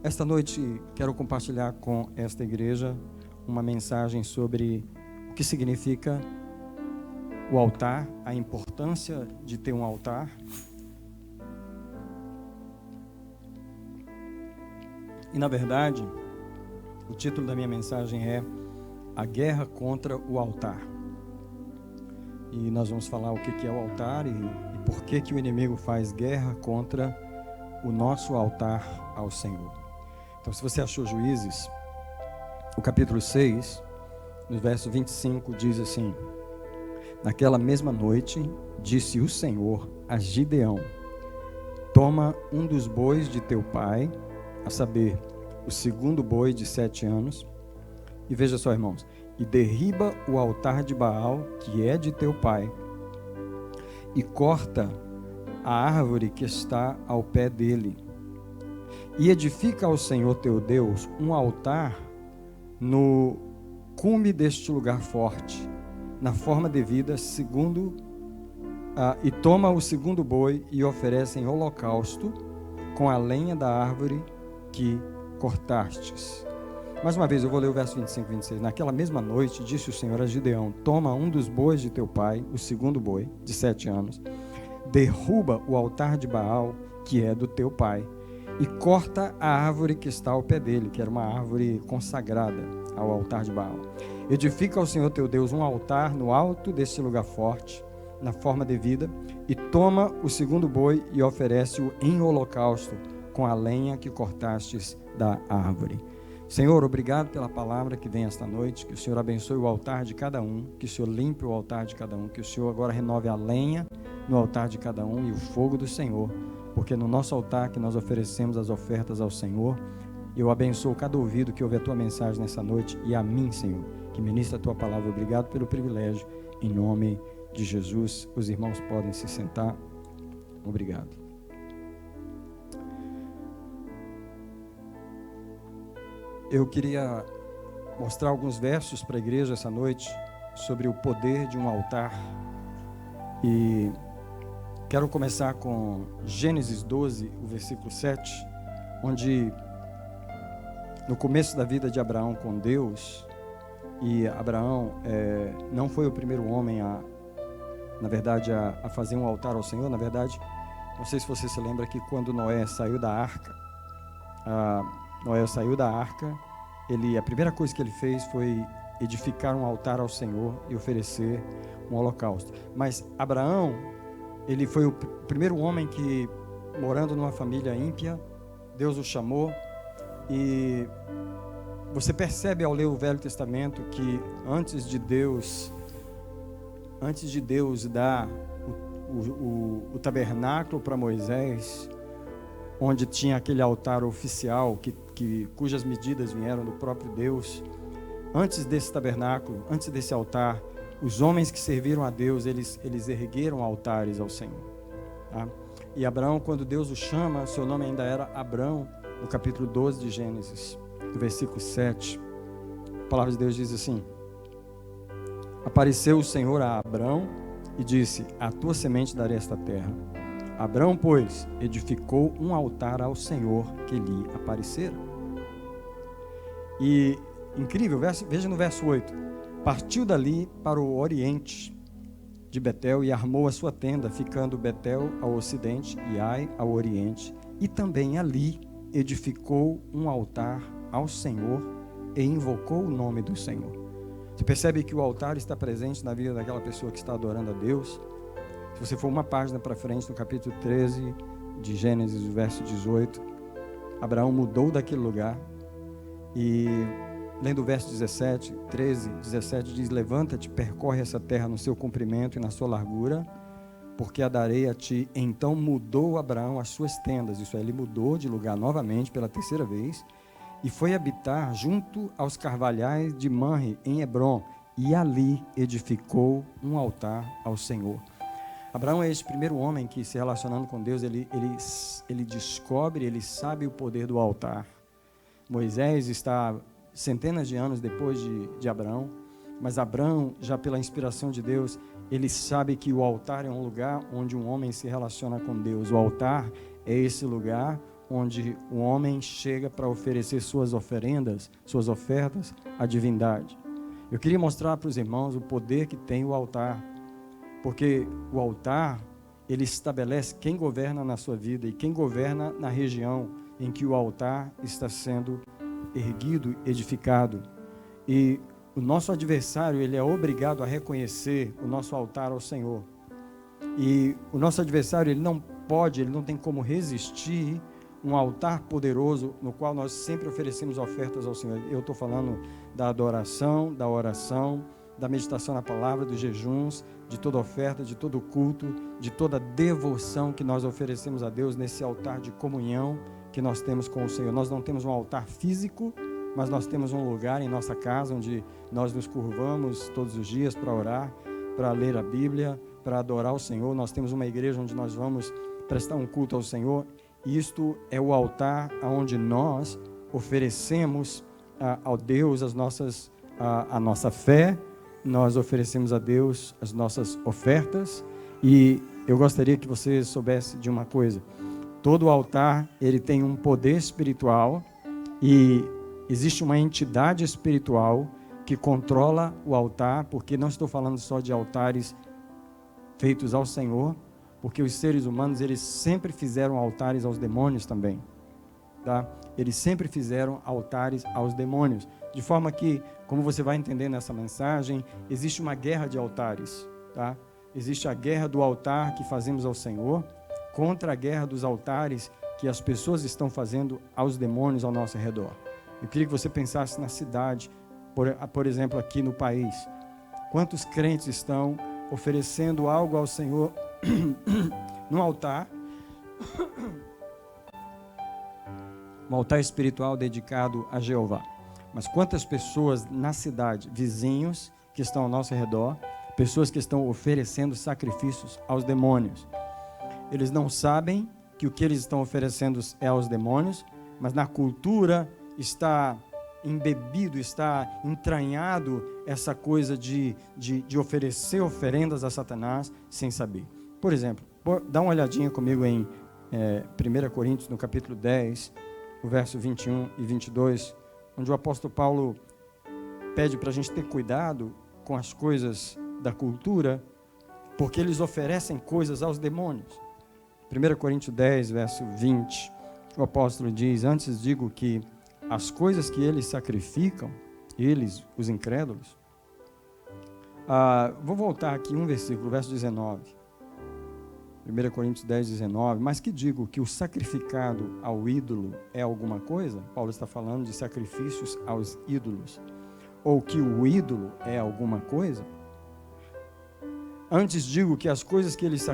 Esta noite quero compartilhar com esta igreja uma mensagem sobre o que significa o altar, a importância de ter um altar. E na verdade, o título da minha mensagem é A Guerra contra o Altar. E nós vamos falar o que é o altar e por que o inimigo faz guerra contra o nosso altar ao Senhor. Então, se você achou Juízes, o capítulo 6, no verso 25, diz assim: Naquela mesma noite, disse o Senhor a Gideão: Toma um dos bois de teu pai, a saber, o segundo boi de 7 anos, e veja só, irmãos, e derriba o altar de Baal, que é de teu pai, e corta a árvore que está ao pé dele, e edifica ao Senhor teu Deus um altar no cume deste lugar forte, na forma devida, e toma o segundo boi e oferece em holocausto com a lenha da árvore que cortastes. Mais uma vez, eu vou ler o verso 25 e 26. Naquela mesma noite, disse o Senhor a Gideão: Toma um dos bois de teu pai, o segundo boi, de 7 anos, derruba o altar de Baal, que é do teu pai, e corta a árvore que está ao pé dele, que era uma árvore consagrada ao altar de Baal. Edifica ao Senhor teu Deus um altar no alto desse lugar forte, na forma devida, e toma o segundo boi e oferece-o em holocausto com a lenha que cortastes da árvore. Senhor, obrigado pela palavra que vem esta noite, que o Senhor abençoe o altar de cada um, que o Senhor limpe o altar de cada um, que o Senhor agora renove a lenha no altar de cada um e o fogo do Senhor, porque no nosso altar que nós oferecemos as ofertas ao Senhor, eu abençoo cada ouvido que ouve a Tua mensagem nessa noite e a mim, Senhor, que ministra a Tua palavra. Obrigado pelo privilégio, em nome de Jesus. Os irmãos podem se sentar. Obrigado. Eu queria mostrar alguns versos para a igreja essa noite sobre o poder de um altar. E quero começar com Gênesis 12, o versículo 7, onde no começo da vida de Abraão com Deus, e Abraão não foi o primeiro homem a fazer um altar ao Senhor. Na verdade, não sei se você se lembra que quando Noé saiu da arca, a primeira coisa que ele fez foi edificar um altar ao Senhor e oferecer um holocausto. Mas Abraão, ele foi o primeiro homem que, morando numa família ímpia, Deus o chamou. E você percebe ao ler o Velho Testamento que antes de Deus dar o tabernáculo para Moisés, onde tinha aquele altar oficial cujas medidas vieram do próprio Deus, antes desse tabernáculo, antes desse altar, os homens que serviram a Deus, eles ergueram altares ao Senhor, tá? E Abraão, quando Deus o chama, seu nome ainda era Abrão, no capítulo 12 de Gênesis, no versículo 7, a palavra de Deus diz assim: Apareceu o Senhor a Abrão e disse: A tua semente darei esta terra. Abrão, pois, edificou um altar ao Senhor que lhe aparecera. E, incrível, veja no verso 8: Partiu dali para o oriente de Betel e armou a sua tenda, ficando Betel ao ocidente e Ai ao oriente, e também ali edificou um altar ao Senhor e invocou o nome do Senhor. Você percebe que o altar está presente na vida daquela pessoa que está adorando a Deus? Se você for uma página para frente, no capítulo 13 de Gênesis, o verso 18, Abraão mudou daquele lugar. E lendo o verso 17 diz: Levanta-te, percorre essa terra no seu comprimento e na sua largura, porque a darei a ti. Então mudou Abraão as suas tendas, isso é, ele mudou de lugar novamente pela terceira vez, e foi habitar junto aos carvalhais de Manre, em Hebrom, e ali edificou um altar ao Senhor. Abraão é esse primeiro homem que, se relacionando com Deus, ele descobre, ele sabe o poder do altar. Moisés está centenas de anos depois de Abraão, mas Abraão, já pela inspiração de Deus, ele sabe que o altar é um lugar onde um homem se relaciona com Deus. O altar é esse lugar onde o homem chega para oferecer suas oferendas, suas ofertas à divindade. Eu queria mostrar para os irmãos o poder que tem o altar, porque o altar, ele estabelece quem governa na sua vida e quem governa na região em que o altar está sendo erguido, edificado. E o nosso adversário, ele é obrigado a reconhecer o nosso altar ao Senhor. E o nosso adversário, ele não tem como resistir um altar poderoso no qual nós sempre oferecemos ofertas ao Senhor. Eu estou falando da adoração, da oração, da meditação na palavra, dos jejuns, de toda oferta, de todo culto, de toda devoção que nós oferecemos a Deus nesse altar de comunhão que nós temos com o Senhor. Nós não temos um altar físico, mas nós temos um lugar em nossa casa onde nós nos curvamos todos os dias para orar, para ler a Bíblia, para adorar o Senhor. Nós temos uma igreja onde nós vamos prestar um culto ao Senhor. Isto é o altar onde nós oferecemos ao Deus a nossa fé, nós oferecemos a Deus as nossas ofertas. E eu gostaria que você soubesse de uma coisa: todo altar, ele tem um poder espiritual e existe uma entidade espiritual que controla o altar, porque não estou falando só de altares feitos ao Senhor, porque os seres humanos, eles sempre fizeram altares aos demônios também, tá? Eles sempre fizeram altares aos demônios, de forma que, como você vai entender nessa mensagem, existe uma guerra de altares, tá? Existe a guerra do altar que fazemos ao Senhor contra a guerra dos altares que as pessoas estão fazendo aos demônios ao nosso redor. Eu queria que você pensasse na cidade, por exemplo, aqui no país. Quantos crentes estão oferecendo algo ao Senhor num altar, um altar espiritual dedicado a Jeová? Mas quantas pessoas na cidade, vizinhos que estão ao nosso redor, pessoas que estão oferecendo sacrifícios aos demônios? Eles não sabem que o que eles estão oferecendo é aos demônios, mas na cultura está embebido, está entranhado essa coisa de oferecer oferendas a Satanás sem saber. Por exemplo, dá uma olhadinha comigo em 1 Coríntios, no capítulo 10, o verso 21 e 22, onde o apóstolo Paulo pede para a gente ter cuidado com as coisas da cultura, porque eles oferecem coisas aos demônios. 1 Coríntios 10, verso 20, o apóstolo diz: antes digo que as coisas que eles sacrificam, eles, os incrédulos, vou voltar aqui um versículo, verso 19, 1 Coríntios 10, 19, mas que digo que o sacrificado ao ídolo é alguma coisa? Paulo está falando de sacrifícios aos ídolos, ou que o ídolo é alguma coisa? Antes digo que as coisas que eles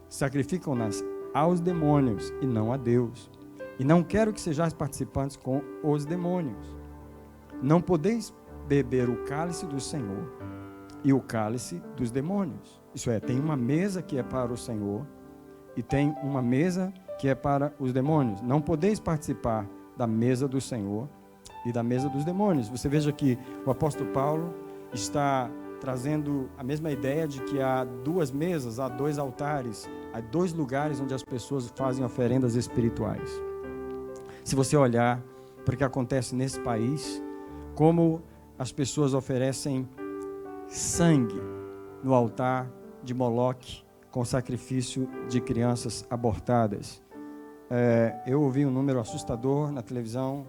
sacrificam-nas aos demônios e não a Deus. E não quero que sejais participantes com os demônios. Não podeis beber o cálice do Senhor e o cálice dos demônios. Isso é, tem uma mesa que é para o Senhor e tem uma mesa que é para os demônios. Não podeis participar da mesa do Senhor e da mesa dos demônios. Você veja que o apóstolo Paulo está trazendo a mesma ideia de que há duas mesas, há dois altares, há dois lugares onde as pessoas fazem oferendas espirituais. Se você olhar para o que acontece nesse país, como as pessoas oferecem sangue no altar de Moloque com sacrifício de crianças abortadas. Eu ouvi um número assustador na televisão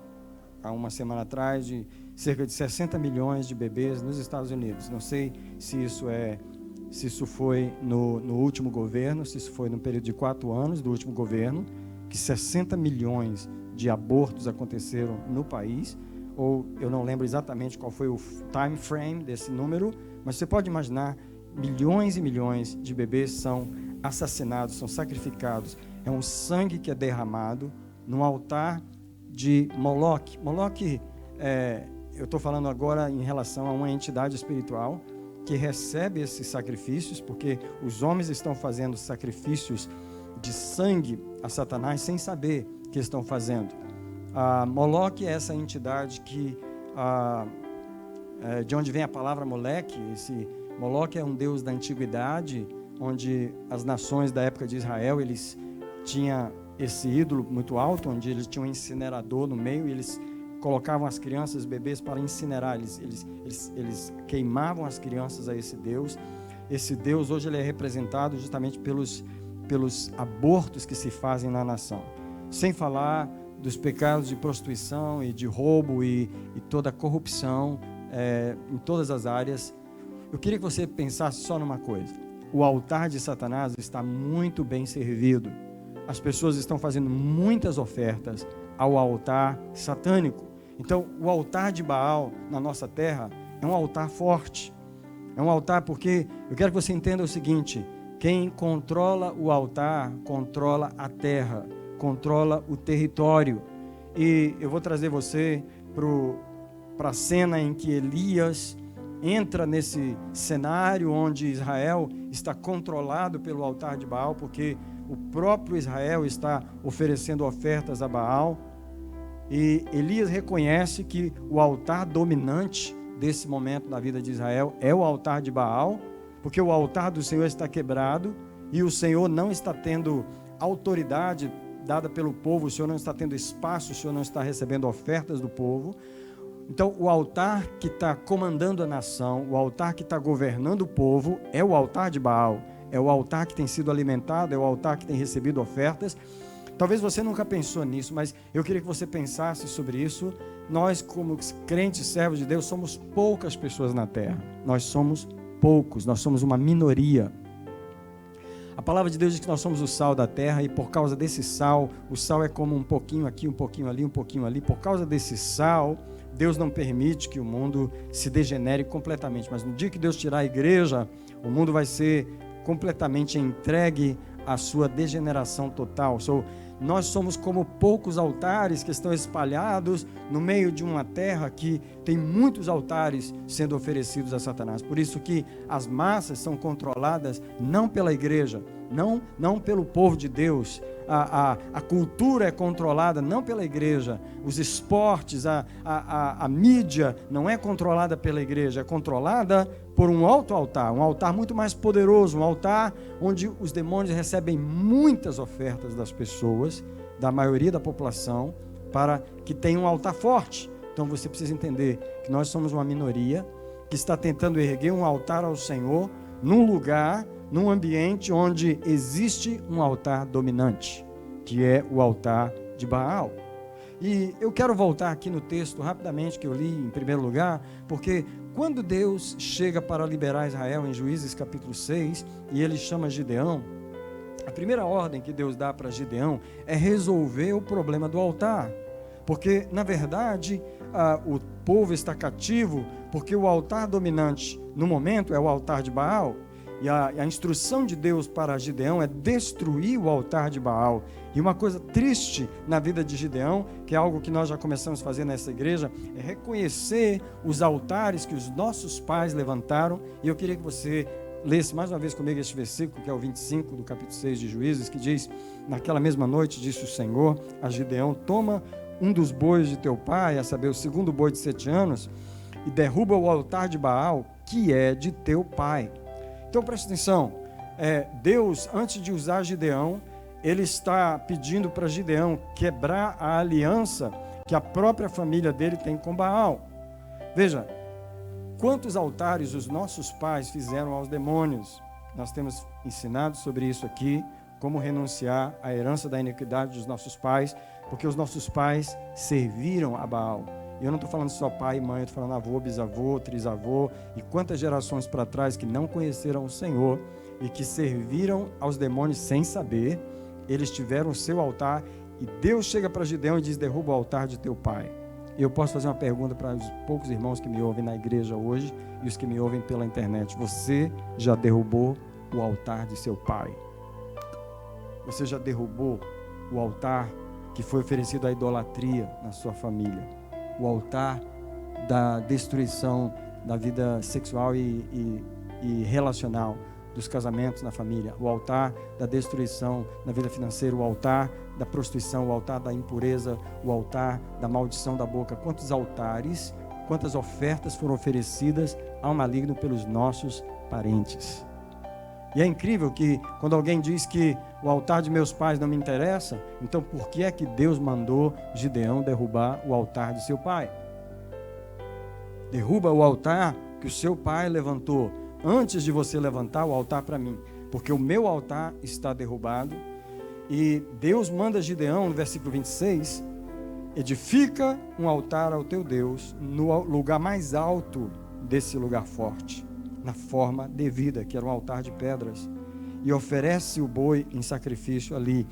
há uma semana atrás de cerca de 60 milhões de bebês nos Estados Unidos. Não sei se isso foi no último governo, se isso foi no período de 4 anos do último governo, que 60 milhões de abortos aconteceram no país, ou eu não lembro exatamente qual foi o time frame desse número, mas você pode imaginar, milhões e milhões de bebês são assassinados, são sacrificados. É um sangue que é derramado no altar de Moloque. Moloque, eu estou falando agora em relação a uma entidade espiritual que recebe esses sacrifícios, porque os homens estão fazendo sacrifícios de sangue a Satanás sem saber que estão fazendo. Moloque é essa entidade que, de onde vem a palavra moleque. Esse Moloque é um deus da antiguidade, onde as nações da época de Israel, eles tinham esse ídolo muito alto, onde eles tinham um incinerador no meio, e eles colocavam as crianças, bebês, para incinerar. Eles queimavam as crianças a esse Deus. Esse Deus hoje ele é representado justamente pelos abortos que se fazem na nação. Sem falar dos pecados de prostituição e de roubo e toda a corrupção em todas as áreas. Eu queria que você pensasse só numa coisa. O altar de Satanás está muito bem servido. As pessoas estão fazendo muitas ofertas ao altar satânico. Então, o altar de Baal na nossa terra é um altar forte. É um altar porque eu quero que você entenda o seguinte: quem controla o altar, controla a terra, controla o território. E eu vou trazer você para a cena em que Elias entra nesse cenário onde Israel está controlado pelo altar de Baal, porque o próprio Israel está oferecendo ofertas a Baal. E Elias reconhece que o altar dominante desse momento na vida de Israel é o altar de Baal, porque o altar do Senhor está quebrado e o Senhor não está tendo autoridade dada pelo povo, o Senhor não está tendo espaço, o Senhor não está recebendo ofertas do povo. Então, o altar que está comandando a nação, o altar que está governando o povo, é o altar de Baal. É o altar que tem sido alimentado, é o altar que tem recebido ofertas. Talvez você nunca pensou nisso, mas eu queria que você pensasse sobre isso. Nós, como crentes, servos de Deus, somos poucas pessoas na terra. Nós somos poucos, nós somos uma minoria. A palavra de Deus diz que nós somos o sal da terra, e por causa desse sal, o sal é como um pouquinho aqui, um pouquinho ali, um pouquinho ali. Por causa desse sal, Deus não permite que o mundo se degenere completamente. Mas no dia que Deus tirar a igreja, o mundo vai ser completamente entregue à sua degeneração total. Nós somos como poucos altares que estão espalhados no meio de uma terra que tem muitos altares sendo oferecidos a Satanás. Por isso que as massas são controladas não pela igreja, não pelo povo de Deus. A cultura é controlada não pela igreja. Os esportes, a mídia não é controlada pela igreja, é controlada por um alto altar, um altar muito mais poderoso, um altar onde os demônios recebem muitas ofertas das pessoas, da maioria da população, para que tenha um altar forte. Então você precisa entender que nós somos uma minoria que está tentando erguer um altar ao Senhor num lugar, num ambiente onde existe um altar dominante, que é o altar de Baal. E eu quero voltar aqui no texto rapidamente que eu li em primeiro lugar, porque quando Deus chega para liberar Israel em Juízes capítulo 6, e ele chama Gideão, a primeira ordem que Deus dá para Gideão é resolver o problema do altar, porque na verdade o povo está cativo, porque o altar dominante no momento é o altar de Baal. E a instrução de Deus para Gideão é destruir o altar de Baal. E uma coisa triste na vida de Gideão, que é algo que nós já começamos a fazer nessa igreja, é reconhecer os altares que os nossos pais levantaram. E eu queria que você lesse mais uma vez comigo este versículo, que é o 25 do capítulo 6 de Juízes, que diz: naquela mesma noite disse o Senhor a Gideão: toma um dos bois de teu pai, a saber, o segundo boi de 7 anos, e derruba o altar de Baal, que é de teu pai. Então presta atenção, Deus, antes de usar Gideão, ele está pedindo para Gideão quebrar a aliança que a própria família dele tem com Baal. Veja, quantos altares os nossos pais fizeram aos demônios. Nós temos ensinado sobre isso aqui, como renunciar à herança da iniquidade dos nossos pais, porque os nossos pais serviram a Baal. E eu não estou falando só pai e mãe, eu estou falando avô, bisavô, trisavô, e quantas gerações para trás que não conheceram o Senhor e que serviram aos demônios sem saber. Eles tiveram o seu altar, e Deus chega para Gideão e diz: derruba o altar de teu pai. E eu posso fazer uma pergunta para os poucos irmãos que me ouvem na igreja hoje e os que me ouvem pela internet: você já derrubou o altar de seu pai? Você já derrubou o altar que foi oferecido à idolatria na sua família? O altar da destruição da vida sexual e relacional, dos casamentos na família, o altar da destruição na vida financeira, o altar da prostituição, o altar da impureza, o altar da maldição da boca. Quantos altares, quantas ofertas foram oferecidas ao maligno pelos nossos parentes? E é incrível que quando alguém diz que o altar de meus pais não me interessa, então por que é que Deus mandou Gideão derrubar o altar de seu pai? Derruba o altar que o seu pai levantou antes de você levantar o altar para mim, porque o meu altar está derrubado. E Deus manda Gideão, no versículo 26, edifica um altar ao teu Deus no lugar mais alto desse lugar forte, na forma devida, que era um altar de pedras, e oferece o boi em sacrifício ali.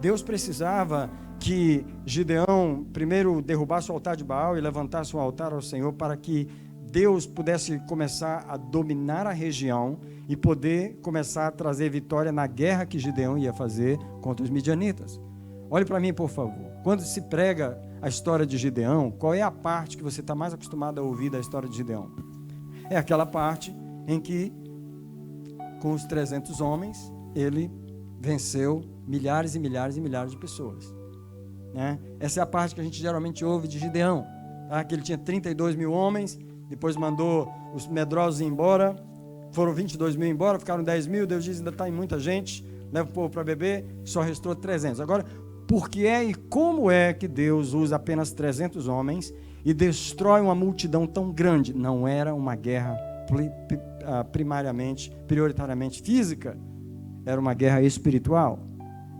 Deus precisava que Gideão primeiro derrubasse o altar de Baal e levantasse um altar ao Senhor para que Deus pudesse começar a dominar a região e poder começar a trazer vitória na guerra que Gideão ia fazer contra os midianitas. Olhe para mim, por favor. Quando se prega a história de Gideão, qual é a parte que você está mais acostumado a ouvir da história de Gideão? É aquela parte em que, com os 300 homens, ele venceu milhares e milhares e milhares de pessoas, né? Essa é a parte que a gente geralmente ouve de Gideão, tá? Que ele tinha 32 mil homens, depois mandou os medrosos embora, foram 22 mil embora, ficaram 10 mil, Deus diz, ainda está em muita gente, leva o povo para beber, só restou 300. Agora, por que é e como é que Deus usa apenas 300 homens e destrói uma multidão tão grande? Não era uma guerra prioritariamente física, era uma guerra espiritual.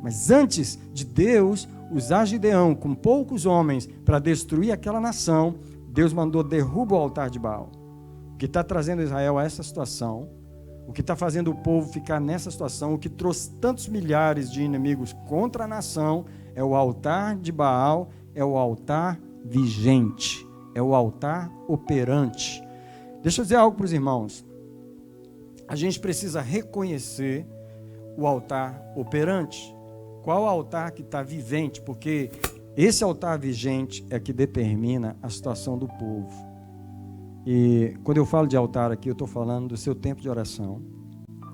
Mas antes de Deus usar Gideão com poucos homens para destruir aquela nação, Deus mandou derrubar o altar de Baal. O que está trazendo Israel a essa situação, o que está fazendo o povo ficar nessa situação, o que trouxe tantos milhares de inimigos contra a nação, é o altar de Baal, é o altar vigente, é o altar operante. Deixa eu dizer algo para os irmãos. A gente precisa reconhecer o altar operante. Qual altar que está vivente? Porque esse altar vigente é que determina a situação do povo. E quando eu falo de altar aqui, eu estou falando do seu tempo de oração,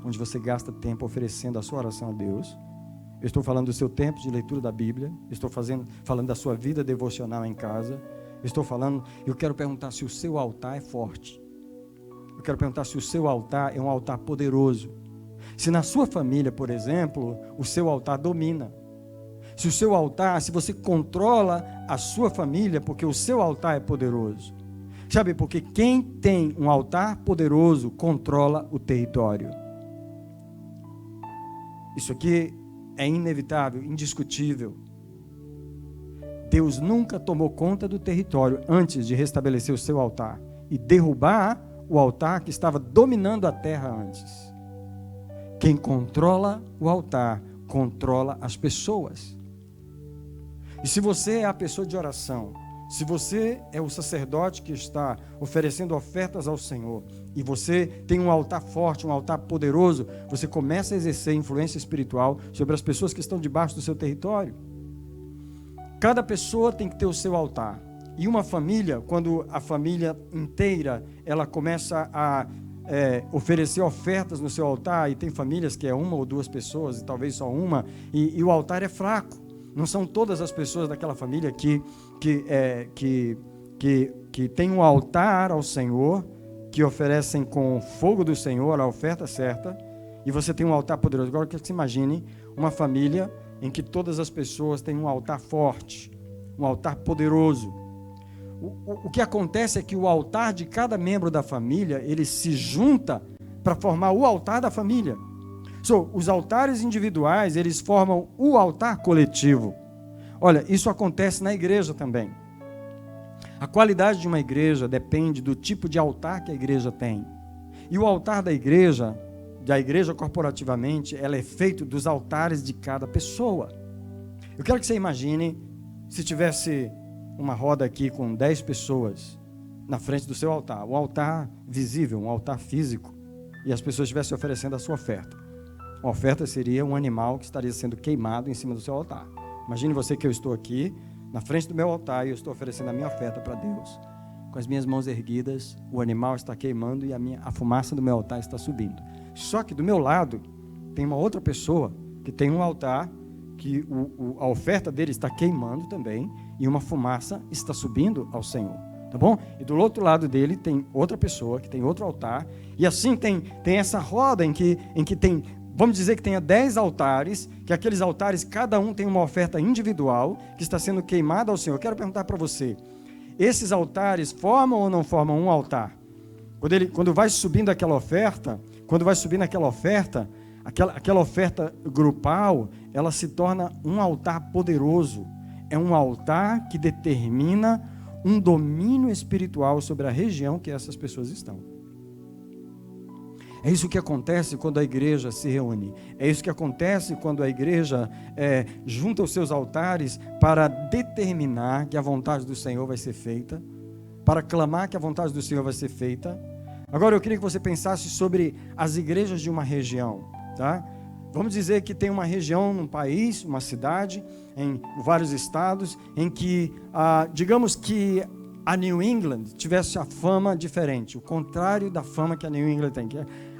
onde você gasta tempo oferecendo a sua oração a Deus. Eu estou falando do seu tempo de leitura da Bíblia. Eu estou falando da sua vida devocional em casa. Eu quero perguntar se o seu altar é forte. Eu quero perguntar se o seu altar é um altar poderoso. Se na sua família, por exemplo, o seu altar domina. Se o seu altar, se você controla a sua família, porque o seu altar é poderoso. Sabe, porque quem tem um altar poderoso controla o território. Isso aqui é inevitável, indiscutível. Deus nunca tomou conta do território antes de restabelecer o seu altar e derrubar o altar que estava dominando a terra antes. Quem controla o altar, controla as pessoas. E se você é a pessoa de oração, se você é o sacerdote que está oferecendo ofertas ao Senhor, e você tem um altar forte, um altar poderoso, você começa a exercer influência espiritual sobre as pessoas que estão debaixo do seu território. Cada pessoa tem que ter o seu altar. E uma família, quando a família inteira, ela começa a oferecer ofertas no seu altar, e tem famílias que é uma ou duas pessoas, e talvez só uma, e o altar é fraco. Não são todas as pessoas daquela família que tem um altar ao Senhor, que oferecem com o fogo do Senhor a oferta certa, e você tem um altar poderoso. Agora, que você imagine uma família em que todas as pessoas têm um altar forte, um altar poderoso. O que acontece é que o altar de cada membro da família, ele se junta para formar o altar da família. Os altares individuais, eles formam o altar coletivo. Olha, isso acontece na igreja também. A qualidade de uma igreja depende do tipo de altar que a igreja tem. E o altar da igreja corporativamente, ela é feito dos altares de cada pessoa. Eu quero que você imagine, se tivesse uma roda aqui com 10 pessoas na frente do seu altar, um altar visível, um altar físico, e as pessoas estivessem oferecendo a sua oferta. Uma oferta seria um animal que estaria sendo queimado em cima do seu altar. Imagine você que eu estou aqui, na frente do meu altar, e eu estou oferecendo a minha oferta para Deus. Com as minhas mãos erguidas, o animal está queimando e a fumaça do meu altar está subindo. Só que do meu lado, tem uma outra pessoa que tem um altar, que a oferta dele está queimando também, e uma fumaça está subindo ao Senhor. Tá bom? E do outro lado dele tem outra pessoa que tem outro altar. E assim tem essa roda em que tem, vamos dizer que tenha 10 altares, que aqueles altares, cada um tem uma oferta individual que está sendo queimada ao Senhor. Eu quero perguntar para você, esses altares formam ou não formam um altar? Quando vai subindo aquela oferta, aquela oferta grupal, ela se torna um altar poderoso. É um altar que determina um domínio espiritual sobre a região que essas pessoas estão. É isso que acontece quando a igreja se reúne. É isso que acontece quando a igreja junta os seus altares para determinar que a vontade do Senhor vai ser feita, para clamar que a vontade do Senhor vai ser feita. Agora eu queria que você pensasse sobre as igrejas de uma região, tá? Vamos dizer que tem uma região num país, uma cidade, em vários estados, em que, digamos que a New England tivesse a fama diferente, o contrário da fama que a New England tem.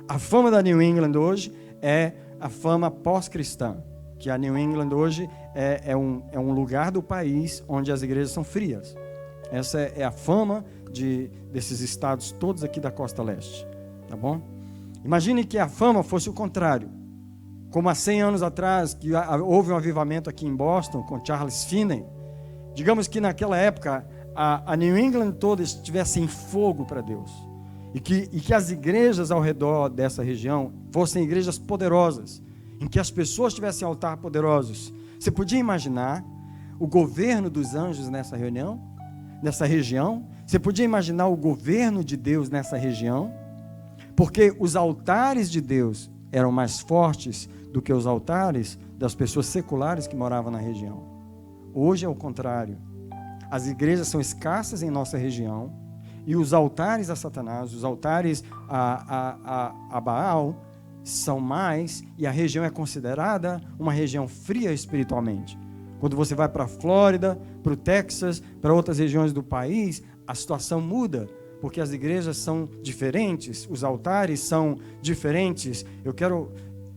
A fama da New England hoje é a fama pós-cristã, que a New England hoje é um lugar do país onde as igrejas são frias. Essa é a fama desses estados todos aqui da costa leste, tá bom? Imagine que a fama fosse o contrário. Como há 100 anos atrás, que houve um avivamento aqui em Boston, com Charles Finney. Digamos que naquela época, a New England toda estivesse em fogo para Deus. E que as igrejas ao redor dessa região fossem igrejas poderosas, em que as pessoas tivessem altar poderosos. Você podia imaginar o governo dos anjos nessa região? Você podia imaginar o governo de Deus nessa região? Porque os altares de Deus eram mais fortes do que os altares das pessoas seculares que moravam na região. Hoje é o contrário. As igrejas são escassas em nossa região e os altares a Satanás, os altares a Baal são mais, e a região é considerada uma região fria espiritualmente. Quando você vai para a Flórida, para o Texas, para outras regiões do país, a situação muda, porque as igrejas são diferentes, os altares são diferentes. Eu quero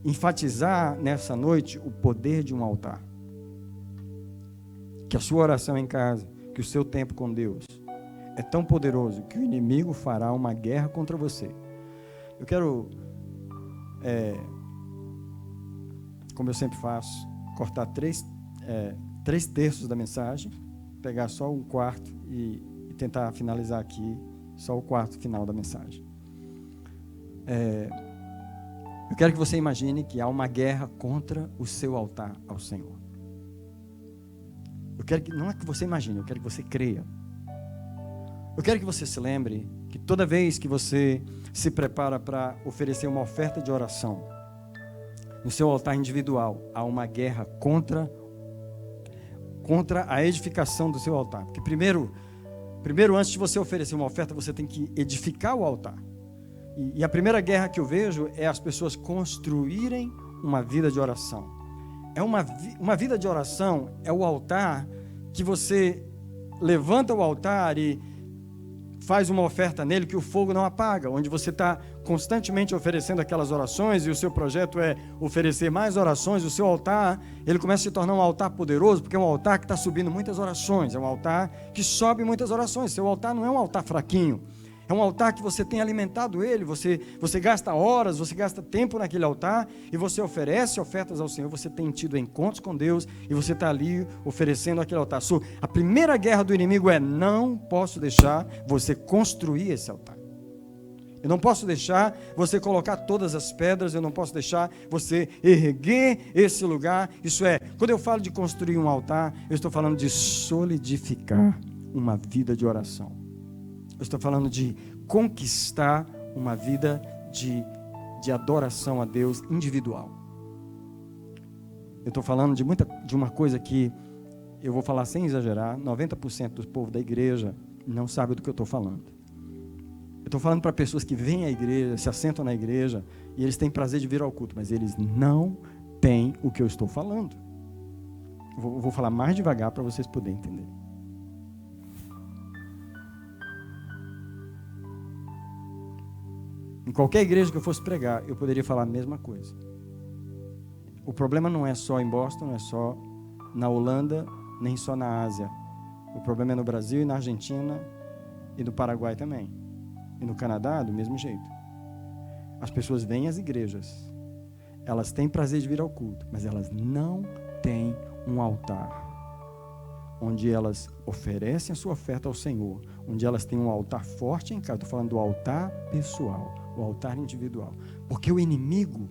enfatizar nessa noite o poder de um altar. Que a sua oração em casa, que o seu tempo com Deus é tão poderoso que o inimigo fará uma guerra contra você. Eu quero, como eu sempre faço, cortar três terços da mensagem, pegar só um quarto e tentar finalizar aqui só o quarto final da mensagem. Eu quero que você imagine que há uma guerra contra o seu altar ao Senhor. Não é que você imagine, eu quero que você creia. Eu quero que você se lembre que toda vez que você se prepara para oferecer uma oferta de oração no seu altar individual, há uma guerra contra a edificação do seu altar. Porque primeiro, antes de você oferecer uma oferta, você tem que edificar o altar. E a primeira guerra que eu vejo é as pessoas construírem uma vida de oração. Uma vida de oração é o altar que você levanta o altar e faz uma oferta nele que o fogo não apaga, onde você está constantemente oferecendo aquelas orações e o seu projeto é oferecer mais orações. O seu altar, ele começa a se tornar um altar poderoso, porque é um altar que está subindo muitas orações, é um altar que sobe muitas orações. Seu altar não é um altar fraquinho, é um altar que você tem alimentado ele, você gasta horas, você gasta tempo naquele altar e você oferece ofertas ao Senhor, você tem tido encontros com Deus e você está ali oferecendo aquele altar. A primeira guerra do inimigo é: não posso deixar você construir esse altar. Eu não posso deixar você colocar todas as pedras, eu não posso deixar você erguer esse lugar. Isso é, quando eu falo de construir um altar, eu estou falando de solidificar uma vida de oração. Eu estou falando de conquistar uma vida de adoração a Deus individual. Eu estou falando de uma coisa que, eu vou falar sem exagerar, 90% do povo da igreja não sabe do que eu estou falando. Eu estou falando para pessoas que vêm à igreja, se assentam na igreja, e eles têm prazer de vir ao culto, mas eles não têm o que eu estou falando. Eu vou falar mais devagar para vocês poderem entender. Em qualquer igreja que eu fosse pregar, eu poderia falar a mesma coisa. O problema não é só em Boston, não é só na Holanda, nem só na Ásia. O problema é no Brasil e na Argentina E no Paraguai também. E no Canadá, do mesmo jeito. As pessoas vêm às igrejas. Elas têm prazer de vir ao culto, mas elas não têm um altar onde elas oferecem a sua oferta ao Senhor, onde elas têm um altar forte em casa. Estou falando do altar pessoal, o altar individual. Porque o inimigo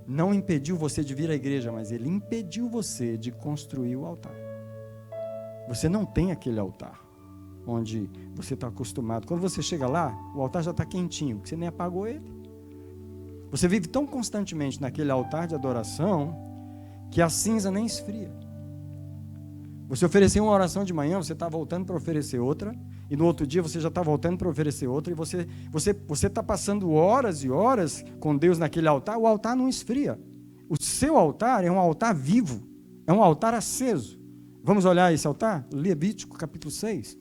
não impediu você de vir à igreja, mas ele impediu você de construir o altar. Você não tem aquele altar onde você está acostumado. Quando você chega lá, o altar já está quentinho, porque você nem apagou ele. Você vive tão constantemente naquele altar de adoração que a cinza nem esfria. Você ofereceu uma oração de manhã, você está voltando para oferecer outra, e no outro dia você já está voltando para oferecer outra, e você está passando horas e horas com Deus naquele altar, o altar não esfria. O seu altar é um altar vivo, é um altar aceso. Vamos olhar esse altar? Levítico capítulo 6.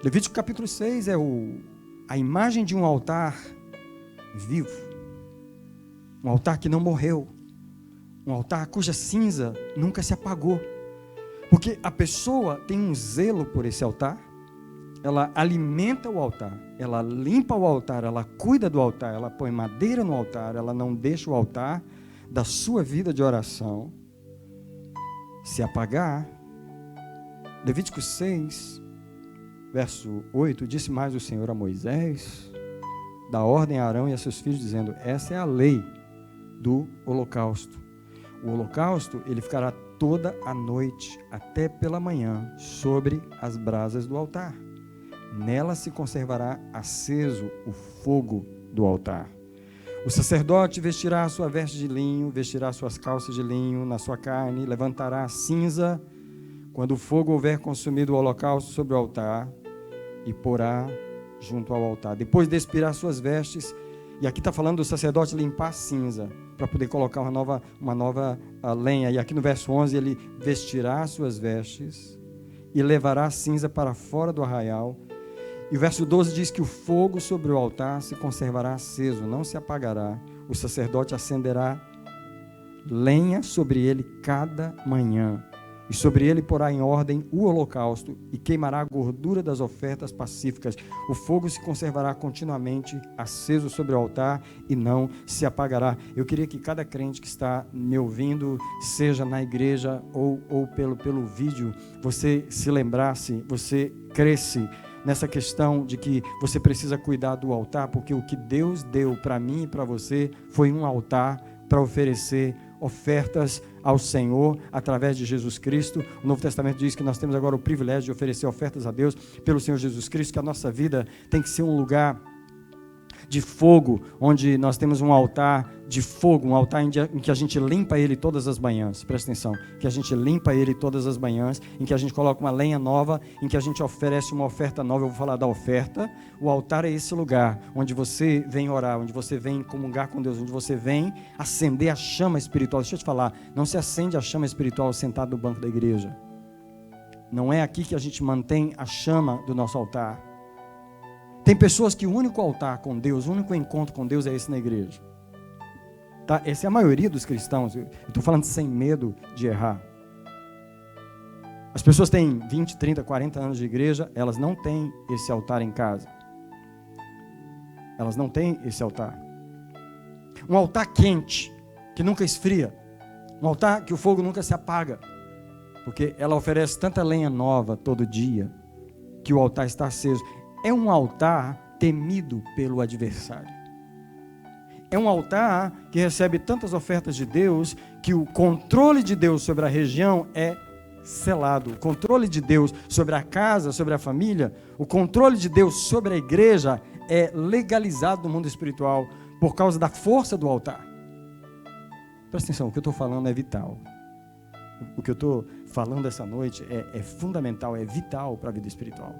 Levítico capítulo 6 é a imagem de um altar vivo, um altar que não morreu, um altar cuja cinza nunca se apagou, porque a pessoa tem um zelo por esse altar, ela alimenta o altar, ela limpa o altar, ela cuida do altar, ela põe madeira no altar, ela não deixa o altar da sua vida de oração se apagar. Levítico 6, verso 8, disse mais o Senhor a Moisés: dá ordem a Arão e a seus filhos, dizendo, essa é a lei do holocausto. O holocausto, ele ficará toda a noite, até pela manhã, sobre as brasas do altar. Nela se conservará aceso o fogo do altar. O sacerdote vestirá a sua veste de linho, vestirá suas calças de linho na sua carne, levantará a cinza, quando o fogo houver consumido o holocausto sobre o altar, e porá junto ao altar. Depois despirar suas vestes, e aqui está falando do sacerdote limpar a cinza, para poder colocar uma nova lenha. E aqui no verso 11, ele vestirá suas vestes, e levará a cinza para fora do arraial. E o verso 12 diz que o fogo sobre o altar se conservará aceso, não se apagará. O sacerdote acenderá lenha sobre ele cada manhã, e sobre ele porá em ordem o holocausto, e queimará a gordura das ofertas pacíficas. O fogo se conservará continuamente aceso sobre o altar, e não se apagará. Eu queria que cada crente que está me ouvindo, seja na igreja ou pelo vídeo, você se lembrasse, você cresce nessa questão de que você precisa cuidar do altar, porque o que Deus deu para mim e para você foi um altar para oferecer ofertas ao Senhor através de Jesus Cristo. O Novo Testamento diz que nós temos agora o privilégio de oferecer ofertas a Deus pelo Senhor Jesus Cristo, que a nossa vida tem que ser um lugar de fogo, onde nós temos um altar de fogo, um altar em que a gente limpa ele todas as manhãs. Presta atenção, que a gente limpa ele todas as manhãs, em que a gente coloca uma lenha nova, em que a gente oferece uma oferta nova. Eu vou falar da oferta. O altar é esse lugar onde você vem orar, onde você vem comungar com Deus, onde você vem acender a chama espiritual. Deixa eu te falar, não se acende a chama espiritual sentado no banco da igreja. Não é aqui que a gente mantém a chama do nosso altar. Tem pessoas que o único altar com Deus, o único encontro com Deus é esse na igreja. Tá? Essa é a maioria dos cristãos. Eu estou falando sem medo de errar. As pessoas têm 20, 30, 40 anos de igreja, elas não têm esse altar em casa. Elas não têm esse altar. Um altar quente, que nunca esfria. Um altar que o fogo nunca se apaga. Porque ela oferece tanta lenha nova todo dia, que o altar está aceso. É um altar temido pelo adversário. É um altar que recebe tantas ofertas de Deus, que o controle de Deus sobre a região é selado. O controle de Deus sobre a casa, sobre a família, o controle de Deus sobre a igreja é legalizado no mundo espiritual por causa da força do altar. Presta atenção, o que eu estou falando é vital. O que eu estou falando essa noite é fundamental, é vital para a vida espiritual.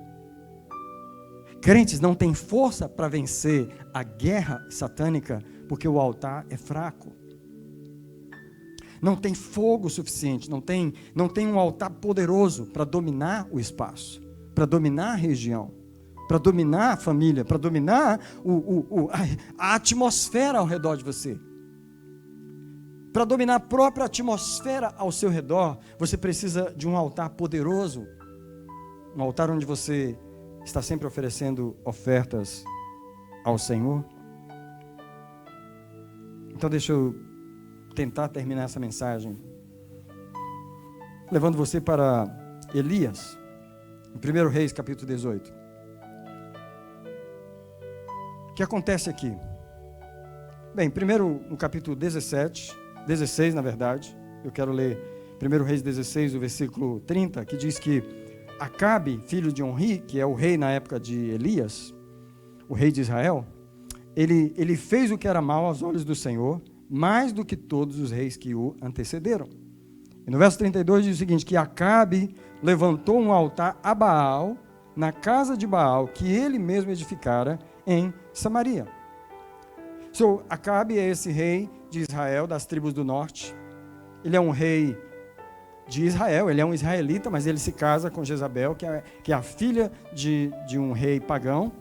Crentes não têm força para vencer a guerra satânica porque o altar é fraco. Não tem fogo suficiente, não tem um altar poderoso para dominar o espaço, para dominar a região, para dominar a família, para dominar a atmosfera ao redor de você. Para dominar a própria atmosfera ao seu redor, você precisa de um altar poderoso. Um altar onde você está sempre oferecendo ofertas ao Senhor. Então deixa eu tentar terminar essa mensagem levando você para Elias, em 1 Reis, capítulo 18. O que acontece aqui? Bem, primeiro no capítulo 16, na verdade, eu quero ler 1 Reis 16, o versículo 30, que diz que Acabe, filho de Onri, que é o rei na época de Elias, o rei de Israel, ele fez o que era mal aos olhos do Senhor, mais do que todos os reis que o antecederam. E no verso 32 diz o seguinte, que Acabe levantou um altar a Baal, na casa de Baal, que ele mesmo edificara em Samaria. Acabe é esse rei de Israel, das tribos do norte. Ele é um rei de Israel, ele é um israelita, mas ele se casa com Jezabel, que é a filha de um rei pagão.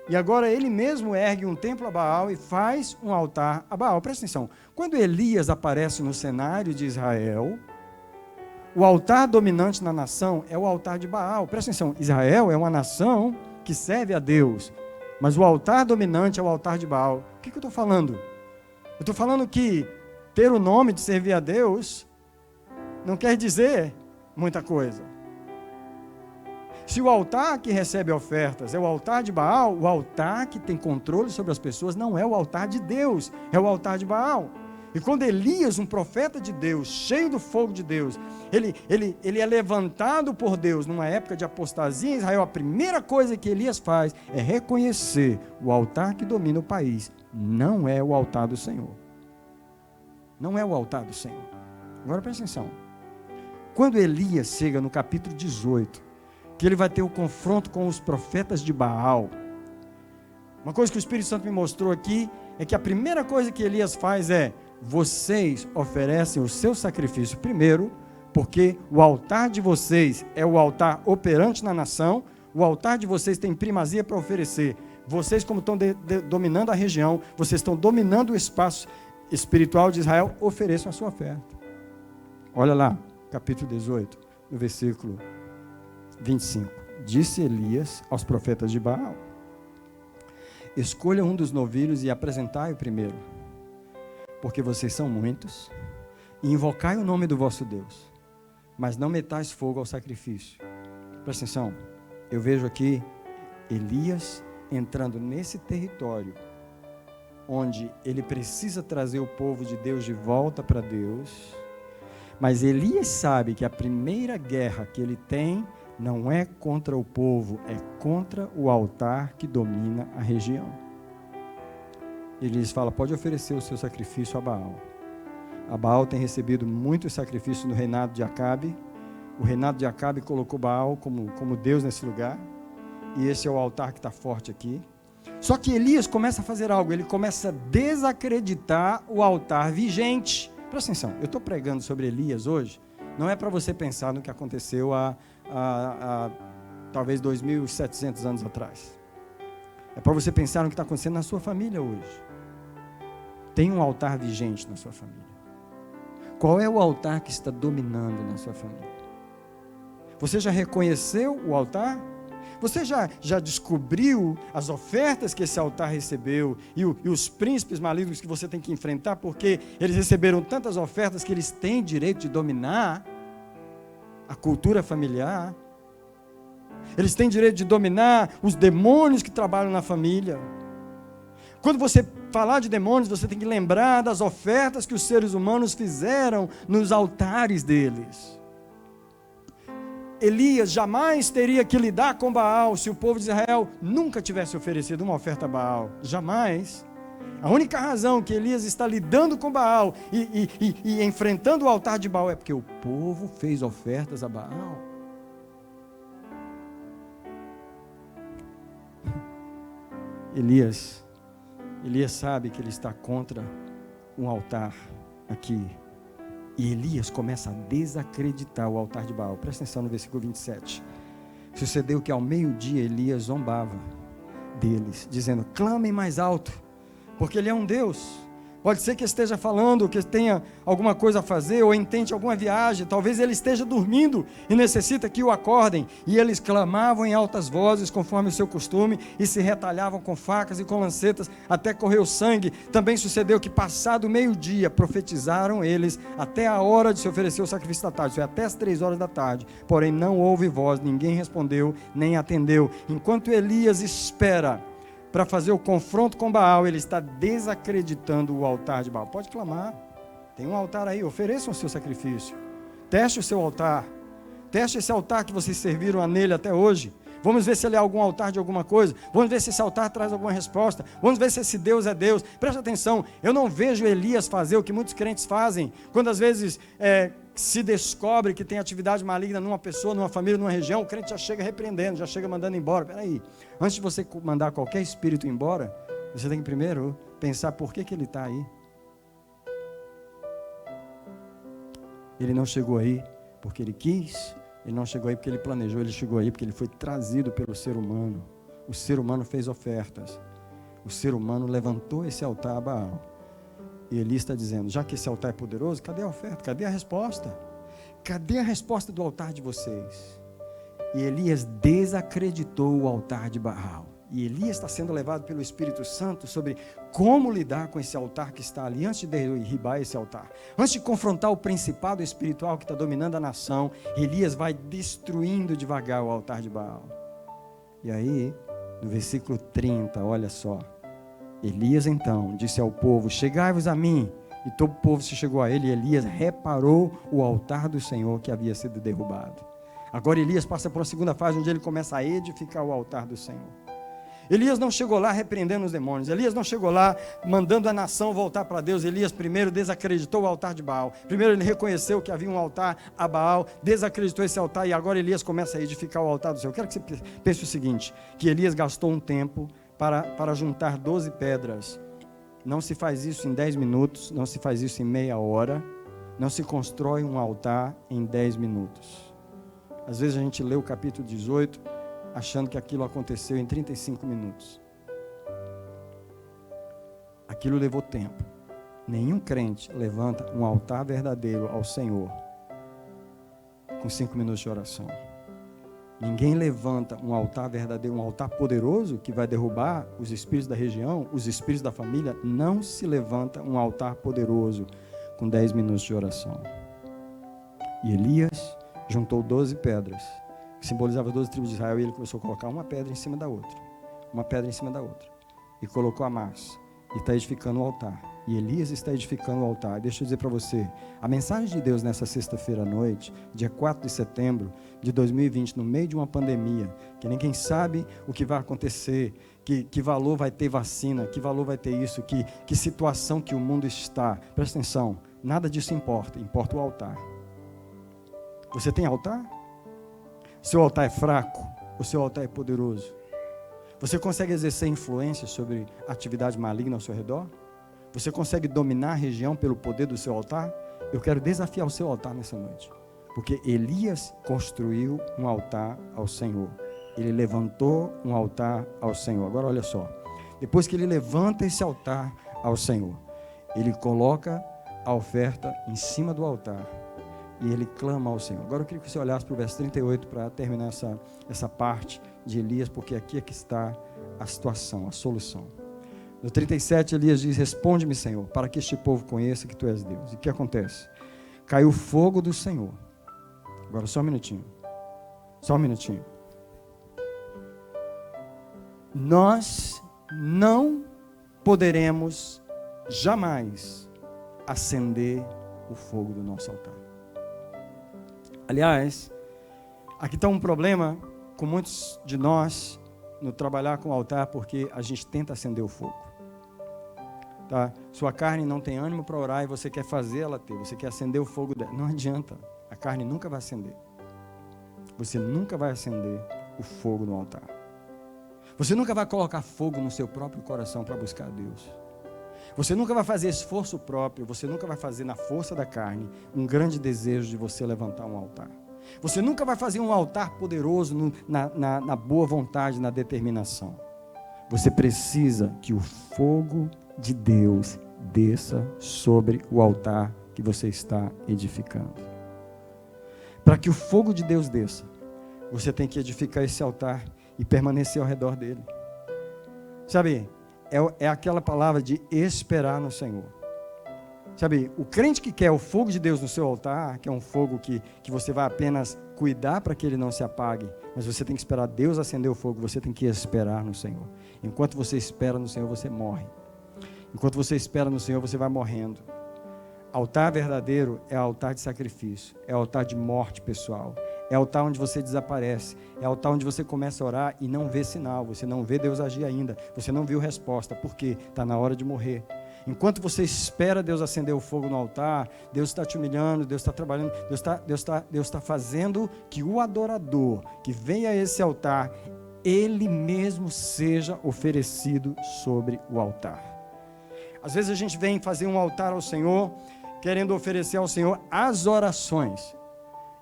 E agora ele mesmo ergue um templo a Baal e faz um altar a Baal. Presta atenção, quando Elias aparece no cenário de Israel, o altar dominante na nação é o altar de Baal. Presta atenção, Israel é uma nação que serve a Deus, mas o altar dominante é o altar de Baal. O que eu estou falando? Eu estou falando que ter o nome de servir a Deus não quer dizer muita coisa. Se o altar que recebe ofertas é o altar de Baal, o altar que tem controle sobre as pessoas não é o altar de Deus, é o altar de Baal. E quando Elias, um profeta de Deus, cheio do fogo de Deus, ele é levantado por Deus numa época de apostasia em Israel, a primeira coisa que Elias faz é reconhecer o altar que domina o país. Não é o altar do Senhor. Não é o altar do Senhor. Agora presta atenção. Quando Elias chega no capítulo 18, que ele vai ter o confronto com os profetas de Baal, uma coisa que o Espírito Santo me mostrou aqui, é que a primeira coisa que Elias faz é, vocês oferecem o seu sacrifício primeiro, porque o altar de vocês é o altar operante na nação, o altar de vocês tem primazia para oferecer. Vocês, como estão dominando a região, vocês estão dominando o espaço espiritual de Israel, ofereçam a sua oferta. Olha lá, capítulo 18, no versículo 25. Disse Elias aos profetas de Baal, escolha um dos novilhos e apresentai-o primeiro, porque vocês são muitos, e invocai o nome do vosso Deus, mas não metais fogo ao sacrifício. Presta atenção, eu vejo aqui Elias entrando nesse território, onde ele precisa trazer o povo de Deus de volta para Deus, mas Elias sabe que a primeira guerra que ele tem não é contra o povo, é contra o altar que domina a região. Ele lhes fala, pode oferecer o seu sacrifício a Baal. A Baal tem recebido muitos sacrifícios no reinado de Acabe. O reinado de Acabe colocou Baal como Deus nesse lugar. E esse é o altar que está forte aqui. Só que Elias começa a fazer algo, ele começa a desacreditar o altar vigente. Presta atenção, eu estou pregando sobre Elias hoje, não é para você pensar no que aconteceu há talvez 2.700 anos atrás. É para você pensar no que está acontecendo na sua família hoje. Tem um altar vigente na sua família. Qual é o altar que está dominando na sua família? Você já reconheceu o altar? Você já descobriu as ofertas que esse altar recebeu e os príncipes malignos que você tem que enfrentar, porque eles receberam tantas ofertas que eles têm direito de dominar a cultura familiar? Eles têm direito de dominar os demônios que trabalham na família. Quando você falar de demônios, você tem que lembrar das ofertas que os seres humanos fizeram nos altares deles. Elias jamais teria que lidar com Baal se o povo de Israel nunca tivesse oferecido uma oferta a Baal. Jamais. A única razão que Elias está lidando com Baal e enfrentando o altar de Baal é porque o povo fez ofertas a Baal. Elias sabe que ele está contra um altar aqui. E Elias começa a desacreditar o altar de Baal. Presta atenção no versículo 27. Sucedeu que ao meio-dia Elias zombava deles, dizendo, clamem mais alto, porque ele é um Deus. Pode ser que esteja falando, que tenha alguma coisa a fazer, ou intente alguma viagem. Talvez ele esteja dormindo e necessita que o acordem. E eles clamavam em altas vozes, conforme o seu costume, e se retalhavam com facas e com lancetas, até correr o sangue. Também sucedeu que, passado o meio-dia, profetizaram eles até a hora de se oferecer o sacrifício da tarde. Isso é até as 3 horas da tarde. Porém, não houve voz, ninguém respondeu, nem atendeu. Enquanto Elias espera para fazer o confronto com Baal, ele está desacreditando o altar de Baal. Pode clamar, tem um altar aí, ofereçam o seu sacrifício, teste o seu altar, teste esse altar que vocês serviram a nele até hoje. Vamos ver se ele é algum altar de alguma coisa, vamos ver se esse altar traz alguma resposta, vamos ver se esse Deus é Deus. Presta atenção, eu não vejo Elias fazer o que muitos crentes fazem, quando às vezes se descobre que tem atividade maligna numa pessoa, numa família, numa região, o crente já chega repreendendo, já chega mandando embora. Peraí, antes de você mandar qualquer espírito embora, você tem que primeiro pensar por que ele está aí. Ele não chegou aí porque ele quis, ele não chegou aí porque ele planejou, ele chegou aí porque ele foi trazido pelo ser humano. O ser humano fez ofertas, o ser humano levantou esse altar a Baal. E Elias está dizendo, já que esse altar é poderoso, cadê a oferta? Cadê a resposta? Cadê a resposta do altar de vocês? E Elias desacreditou o altar de Baal. E Elias está sendo levado pelo Espírito Santo sobre como lidar com esse altar que está ali, antes de derribar esse altar. Antes de confrontar o principado espiritual que está dominando a nação, Elias vai destruindo devagar o altar de Baal. E aí, no versículo 30, olha só. Elias então disse ao povo, chegai-vos a mim. E todo o povo se chegou a ele, e Elias reparou o altar do Senhor que havia sido derrubado. Agora Elias passa por uma segunda fase, onde ele começa a edificar o altar do Senhor. Elias não chegou lá repreendendo os demônios, Elias não chegou lá mandando a nação voltar para Deus. Elias primeiro desacreditou o altar de Baal, primeiro ele reconheceu que havia um altar a Baal, desacreditou esse altar, e agora Elias começa a edificar o altar do Senhor. Eu quero que você pense o seguinte, que Elias gastou um tempo para juntar 12 pedras. Não se faz isso em 10 minutos, não se faz isso em meia hora, não se constrói um altar em 10 minutos. Às vezes a gente lê o capítulo 18, achando que aquilo aconteceu em 35 minutos. Aquilo levou tempo. Nenhum crente levanta um altar verdadeiro ao Senhor com 5 minutos de oração. Ninguém levanta um altar verdadeiro, um altar poderoso que vai derrubar os espíritos da região, os espíritos da família. Não se levanta um altar poderoso com 10 minutos de oração. E Elias juntou 12 pedras, que simbolizavam as 12 tribos de Israel, e ele começou a colocar uma pedra em cima da outra, uma pedra em cima da outra, e colocou a massa, e está edificando o altar. E Elias está edificando o altar. Deixa eu dizer para você, a mensagem de Deus nessa sexta-feira à noite, dia 4 de setembro de 2020, no meio de uma pandemia, que ninguém sabe o que vai acontecer, que valor vai ter vacina, que valor vai ter isso, que situação que o mundo está. Presta atenção, nada disso importa, importa o altar. Você tem altar? Seu altar é fraco? O seu altar é poderoso? Você consegue exercer influência sobre a atividade maligna ao seu redor? Você consegue dominar a região pelo poder do seu altar? Eu quero desafiar o seu altar nessa noite. Porque Elias construiu um altar ao Senhor. Ele levantou um altar ao Senhor. Agora olha só. Depois que ele levanta esse altar ao Senhor, ele coloca a oferta em cima do altar. E ele clama ao Senhor. Agora eu queria que você olhasse para o verso 38 para terminar essa parte de Elias, porque aqui é que está a situação, a solução. No 37, Elias diz, responde-me, Senhor, para que este povo conheça que Tu és Deus. E o que acontece? Caiu o fogo do Senhor. Agora só um minutinho. Só um minutinho. Nós não poderemos jamais acender o fogo do nosso altar. Aliás, aqui está um problema com muitos de nós no trabalhar com o altar, porque a gente tenta acender o fogo. Tá? Sua carne não tem ânimo para orar e você quer fazer ela ter, você quer acender o fogo dela. Não adianta, a carne nunca vai acender. Você nunca vai acender o fogo no altar. Você nunca vai colocar fogo no seu próprio coração para buscar Deus. Você nunca vai fazer esforço próprio, você nunca vai fazer na força da carne um grande desejo de você levantar um altar. Você nunca vai fazer um altar poderoso na boa vontade, na determinação. Você precisa que o fogo de Deus desça sobre o altar que você está edificando. Para que o fogo de Deus desça, você tem que edificar esse altar e permanecer ao redor dele. Sabe, é aquela palavra de esperar no Senhor. Sabe, o crente que quer o fogo de Deus no seu altar, que é um fogo que você vai apenas cuidar para que ele não se apague, mas você tem que esperar Deus acender o fogo, você tem que esperar no Senhor. Enquanto você espera no Senhor, você morre. Enquanto você espera no Senhor, você vai morrendo. Altar verdadeiro é altar de sacrifício, é altar de morte pessoal, é altar onde você desaparece, é altar onde você começa a orar e não vê sinal, você não vê Deus agir ainda, você não viu resposta, por quê? Está na hora de morrer. Enquanto você espera Deus acender o fogo no altar, Deus está te humilhando, Deus está trabalhando, Deus está fazendo que o adorador que venha a esse altar, ele mesmo seja oferecido sobre o altar. Às vezes a gente vem fazer um altar ao Senhor, querendo oferecer ao Senhor as orações,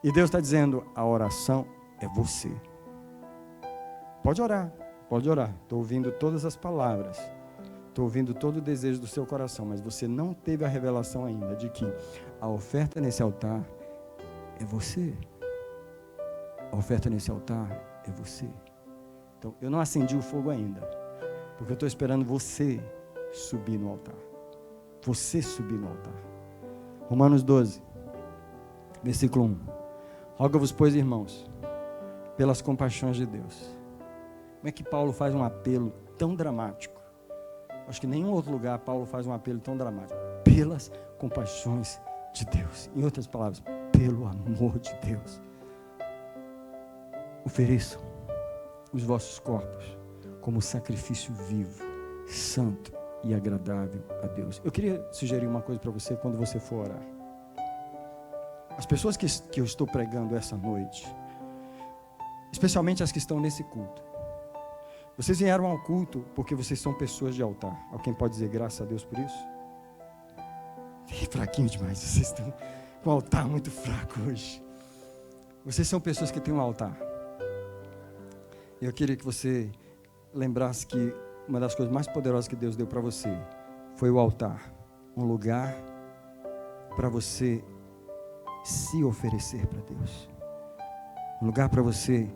e Deus está dizendo, a oração é você. Pode orar, estou ouvindo todas as palavras, estou ouvindo todo o desejo do seu coração, mas você não teve a revelação ainda de que a oferta nesse altar é você. A oferta nesse altar é você. Então, eu não acendi o fogo ainda, porque eu estou esperando você subir no altar. Você subir no altar. Romanos 12, versículo 1. Rogo-vos, pois, irmãos, pelas compaixões de Deus. Como é que Paulo faz um apelo tão dramático? Acho que em nenhum outro lugar Paulo faz um apelo tão dramático. Pelas compaixões de Deus. Em outras palavras, pelo amor de Deus. Ofereçam os vossos corpos como sacrifício vivo, santo e agradável a Deus. Eu queria sugerir uma coisa para você quando você for orar. As pessoas que eu estou pregando essa noite, especialmente as que estão nesse culto, vocês vieram ao culto porque vocês são pessoas de altar. Alguém pode dizer graças a Deus por isso? É fraquinho demais, vocês estão com um altar muito fraco hoje. Vocês são pessoas que têm um altar. Eu queria que você lembrasse que uma das coisas mais poderosas que Deus deu para você foi o altar. Um lugar para você se oferecer para Deus. Um lugar para você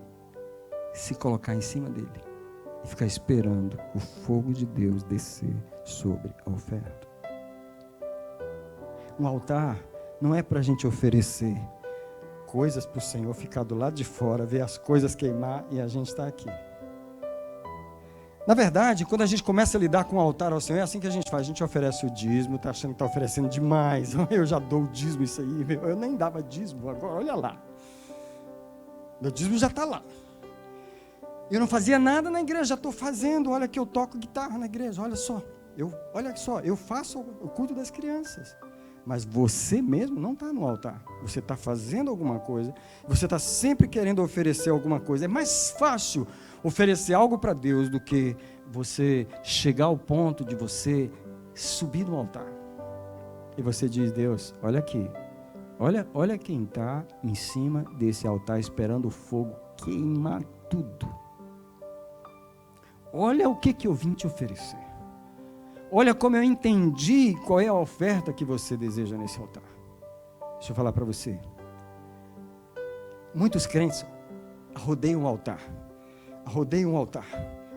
se colocar em cima dele e ficar esperando o fogo de Deus descer sobre a oferta. Um altar não é para a gente oferecer coisas para o Senhor, ficar do lado de fora, ver as coisas queimar e a gente está aqui. Na verdade, quando a gente começa a lidar com o altar ao Senhor, é assim que a gente faz. A gente oferece o dízimo, está achando que está oferecendo demais. Eu já dou o dízimo, isso aí. Eu nem dava dízimo, agora olha lá. Meu dízimo já está lá. Eu não fazia nada na igreja, já estou fazendo. Olha que eu toco guitarra na igreja, olha só. Eu faço o culto das crianças. Mas você mesmo não está no altar. Você está fazendo alguma coisa. Você está sempre querendo oferecer alguma coisa. É mais fácil oferecer algo para Deus do que você chegar ao ponto de você subir no altar. E você diz, Deus, olha aqui. Olha quem está em cima desse altar esperando o fogo queimar tudo. Olha o que eu vim te oferecer. Olha como eu entendi qual é a oferta que você deseja nesse altar. Deixa eu falar para você. Muitos crentes rodeiam o altar. Rodeiam o altar.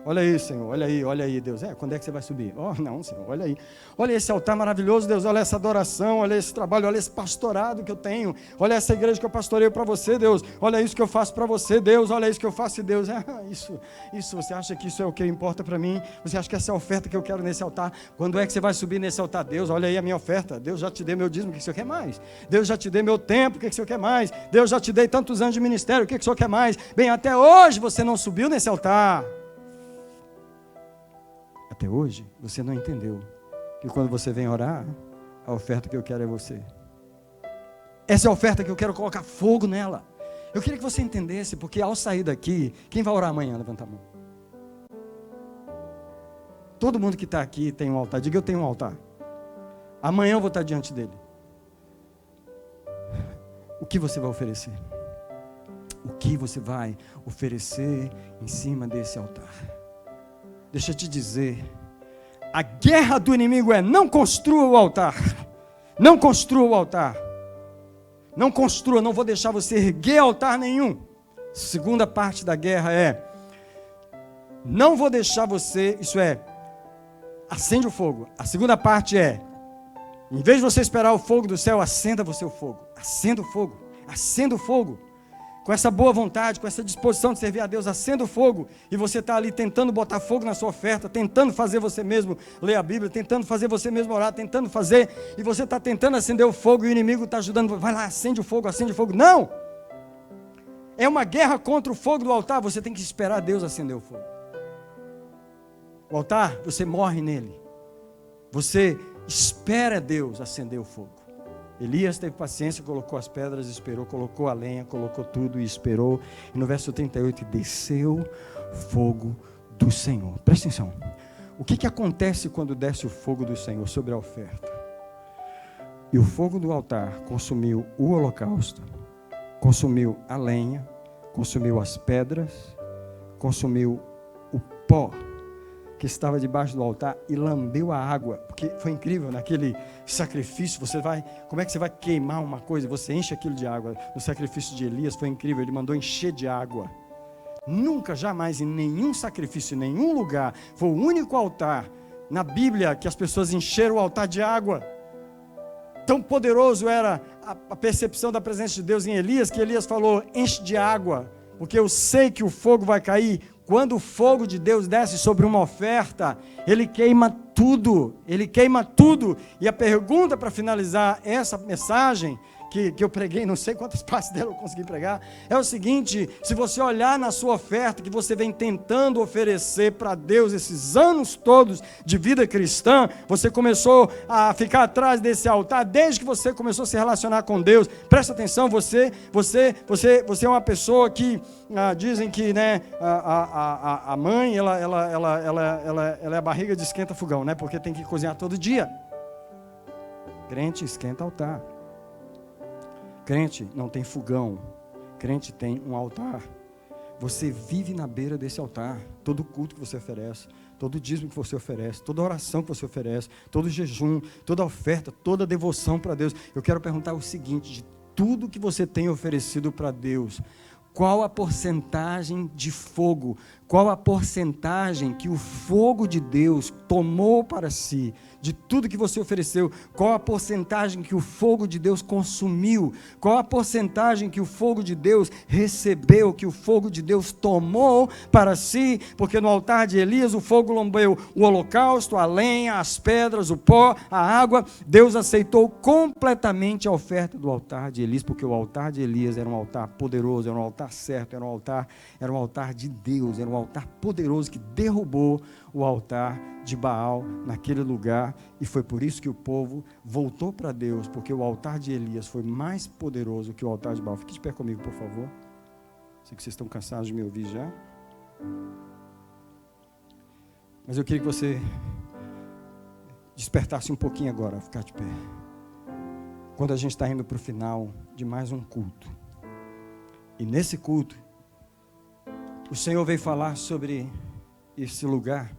Olha aí, Senhor, olha aí, Deus. Quando é que você vai subir? Não, Senhor, olha aí. Olha esse altar maravilhoso, Deus. Olha essa adoração, olha esse trabalho, olha esse pastorado que eu tenho. Olha essa igreja que eu pastoreio para você, Deus. Olha isso que eu faço para você, Deus. Olha isso que eu faço, Deus. Isso, você acha que isso é o que importa para mim? Você acha que essa é a oferta que eu quero nesse altar? Quando é que você vai subir nesse altar? Deus, olha aí a minha oferta. Deus já te dei meu dízimo, o que você quer mais? Deus já te dei meu tempo, o que você quer mais? Deus já te dei tantos anos de ministério, o que você quer mais? Bem, até hoje você não subiu nesse altar. Até hoje, você não entendeu que quando você vem orar, a oferta que eu quero é você. Essa é a oferta que eu quero colocar fogo nela. Eu queria que você entendesse, porque ao sair daqui, quem vai orar amanhã? Levanta a mão. Todo mundo que está aqui tem um altar. Diga, eu tenho um altar. Amanhã eu vou estar diante dele. O que você vai oferecer? O que você vai oferecer em cima desse altar? Deixa eu te dizer, A guerra do inimigo é: não construa o altar. Não construa o altar. Não construa, não vou deixar você erguer altar nenhum. Segunda parte da guerra é: não vou deixar você, isso é, acende o fogo. A segunda parte é: em vez de você esperar o fogo do céu, acenda você o fogo. Acenda o fogo. Acenda o fogo. Com essa boa vontade, com essa disposição de servir a Deus, acenda o fogo. E você está ali tentando botar fogo na sua oferta, tentando fazer você mesmo ler a Bíblia, tentando fazer você mesmo orar, tentando fazer, e você está tentando acender o fogo e o inimigo está ajudando. Vai lá, acende o fogo, acende o fogo. Não! É uma guerra contra o fogo do altar. Você tem que esperar Deus acender o fogo. O altar, você morre nele. Você espera Deus acender o fogo. Elias teve paciência, colocou as pedras, esperou, colocou a lenha, colocou tudo e esperou. E no verso 38, desceu fogo do Senhor. Presta atenção. O que acontece quando desce o fogo do Senhor sobre a oferta? E o fogo do altar consumiu o holocausto, consumiu a lenha, consumiu as pedras, consumiu o pó que estava debaixo do altar e lambeu a água, porque foi incrível naquele sacrifício. Como é que você vai queimar uma coisa? Você enche aquilo de água. No sacrifício de Elias foi incrível, ele mandou encher de água. Nunca, jamais, em nenhum sacrifício, em nenhum lugar, foi o único altar na Bíblia que as pessoas encheram o altar de água. Tão poderoso era a percepção da presença de Deus em Elias, que Elias falou: enche de água, porque eu sei que o fogo vai cair. Quando o fogo de Deus desce sobre uma oferta, ele queima tudo, E a pergunta para finalizar essa mensagem, que eu preguei, não sei quantas partes dela eu consegui pregar, é o seguinte: se você olhar na sua oferta, que você vem tentando oferecer para Deus esses anos todos de vida cristã, você começou a ficar atrás desse altar, desde que você começou a se relacionar com Deus. Presta atenção, você é uma pessoa que, dizem que, né, a mãe, ela é a barriga de esquenta fogão, né, porque tem que cozinhar todo dia. Crente esquenta altar. Crente não tem fogão, crente tem um altar. Você vive na beira desse altar. Todo culto que você oferece, todo dízimo que você oferece, toda oração que você oferece, todo jejum, toda oferta, toda devoção para Deus. Eu quero perguntar o seguinte: de tudo que você tem oferecido para Deus, qual a porcentagem de fogo, qual a porcentagem que o fogo de Deus tomou para si? De tudo que você ofereceu, qual a porcentagem que o fogo de Deus consumiu? Qual a porcentagem que o fogo de Deus recebeu, que o fogo de Deus tomou para si? Porque no altar de Elias o fogo lambeu o holocausto, a lenha, as pedras, o pó, a água. Deus aceitou completamente a oferta do altar de Elias, porque o altar de Elias era um altar poderoso, era um altar certo, era um altar de Deus, era um altar poderoso que derrubou o altar de Baal naquele lugar, e foi por isso que o povo voltou para Deus, porque o altar de Elias foi mais poderoso que o altar de Baal. Fique de pé comigo, por favor. Sei que vocês estão cansados de me ouvir já, mas eu queria que você despertasse um pouquinho agora, a ficar de pé. Quando a gente está indo para o final de mais um culto, e nesse culto o Senhor veio falar sobre esse lugar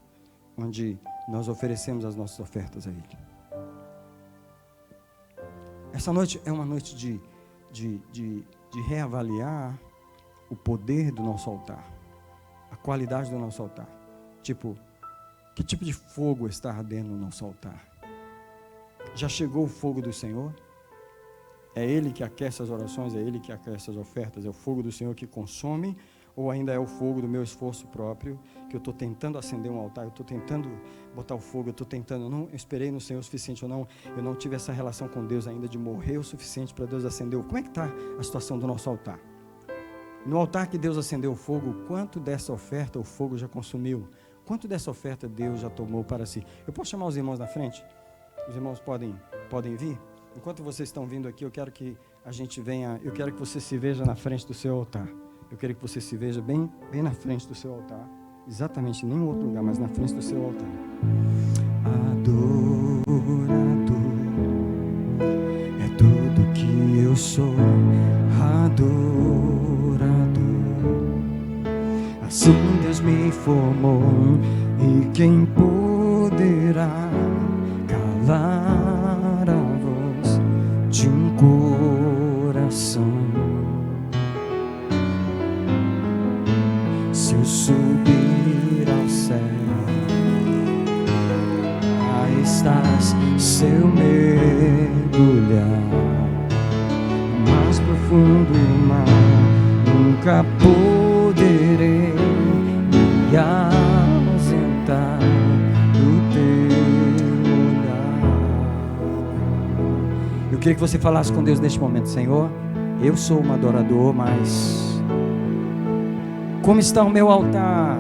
onde nós oferecemos as nossas ofertas a Ele. Essa noite é uma noite de reavaliar o poder do nosso altar, a qualidade do nosso altar. Tipo, que tipo de fogo está ardendo no nosso altar? Já chegou o fogo do Senhor? É Ele que aquece as orações, é Ele que aquece as ofertas, é o fogo do Senhor que consome? Ou ainda é o fogo do meu esforço próprio, que eu estou tentando acender um altar, eu estou tentando botar o fogo, eu não esperei no Senhor o suficiente, eu não tive essa relação com Deus ainda de morrer o suficiente para Deus acender. Como é que está a situação do nosso altar? No altar que Deus acendeu o fogo, quanto dessa oferta o fogo já consumiu? Quanto dessa oferta Deus já tomou para si? Eu posso chamar os irmãos na frente? Os irmãos podem vir? Enquanto vocês estão vindo aqui, eu quero que a gente venha, eu quero que você se veja na frente do seu altar. Eu quero que você se veja bem na frente do seu altar. Exatamente, em nenhum outro lugar, mas na frente do seu altar. Adorador é tudo que eu sou. Adorador, assim Deus me formou. E quem poderá coração. Se eu subir ao céu, aí estás. Se eu mergulhar mais profundo no mar, nunca poderei me ausentar do teu olhar. Eu queria que você falasse com Deus neste momento: Senhor, eu sou um adorador, mas como está o meu altar?